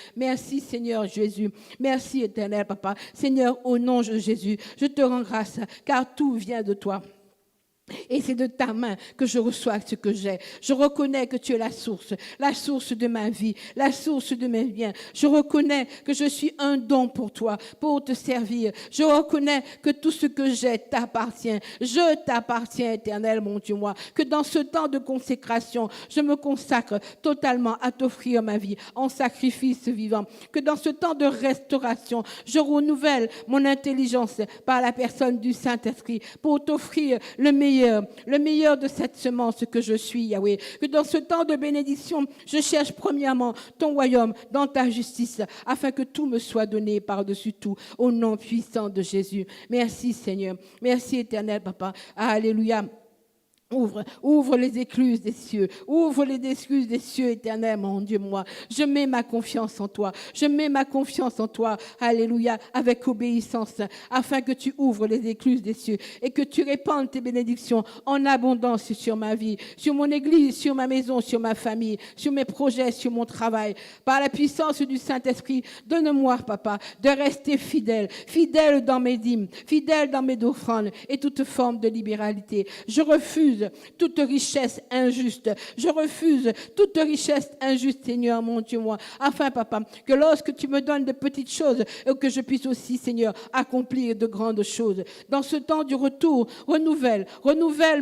S2: Jésus, merci éternel Papa. Seigneur, au nom de Jésus, je te rends grâce, car tout vient de toi. Et c'est de ta main que je reçois ce que j'ai. Je reconnais que tu es la source de ma vie, la source de mes biens. Je reconnais que je suis un don pour toi, pour te servir. Je reconnais que tout ce que j'ai t'appartient. Je t'appartiens, Éternel, mon Dieu, moi. Que dans ce temps de consécration, je me consacre totalement à t'offrir ma vie en sacrifice vivant. Que dans ce temps de restauration, je renouvelle mon intelligence par la personne du Saint-Esprit pour t'offrir le meilleur de cette semence que je suis, Yahweh. Que dans ce temps de bénédiction, je cherche premièrement ton royaume dans ta justice, afin que tout me soit donné par-dessus tout, au nom puissant de Jésus. Merci Seigneur. Merci Éternel Papa. Alléluia. Ouvre les écluses des cieux. Ouvre les écluses des cieux, Éternel, mon Dieu, moi. Je mets ma confiance en toi. Je mets ma confiance en toi. Alléluia. Avec obéissance, afin que tu ouvres les écluses des cieux et que tu répandes tes bénédictions en abondance sur ma vie, sur mon église, sur ma maison, sur ma famille, sur mes projets, sur mon travail. Par la puissance du Saint-Esprit, donne-moi, Papa, de rester fidèle. Fidèle dans mes dîmes, fidèle dans mes offrandes et toute forme de libéralité. Je refuse toute richesse injuste. Je refuse toute richesse injuste, Seigneur, mon Dieu, moi. Afin, Papa, que lorsque tu me donnes de petites choses, que je puisse aussi, Seigneur, accomplir de grandes choses. Dans ce temps du retour, renouvelle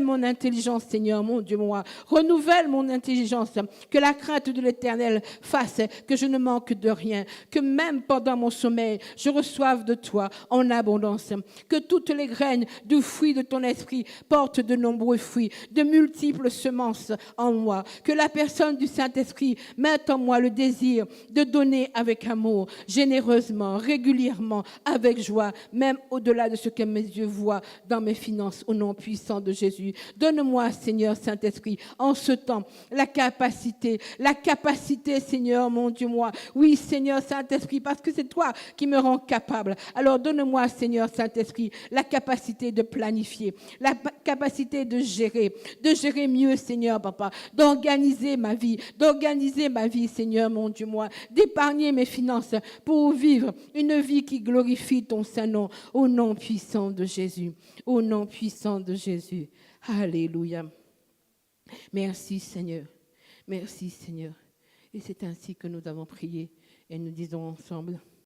S2: mon intelligence, Seigneur, mon Dieu, moi. Renouvelle mon intelligence. Que la crainte de l'Éternel fasse que je ne manque de rien. Que même pendant mon sommeil, je reçoive de toi en abondance. Que toutes les graines du fruit de ton esprit portent de nombreux fruits, de multiples semences en moi. Que la personne du Saint-Esprit mette en moi le désir de donner avec amour, généreusement, régulièrement, avec joie, même au-delà de ce que mes yeux voient dans mes finances, au nom puissant de Jésus. Donne-moi, Seigneur Saint-Esprit, en ce temps, la capacité, Seigneur, mon Dieu, moi. Oui, Seigneur Saint-Esprit, parce que c'est toi qui me rends capable. Alors donne-moi, Seigneur Saint-Esprit, la capacité de planifier, la capacité de gérer mieux, Seigneur, Papa, d'organiser ma vie, Seigneur, mon Dieu, moi, d'épargner mes finances pour vivre une vie qui glorifie ton Saint-Nom, au nom puissant de Jésus, au nom puissant de Jésus. Alléluia. Merci, Seigneur. Merci, Seigneur. Et c'est ainsi que nous avons prié et nous disons ensemble.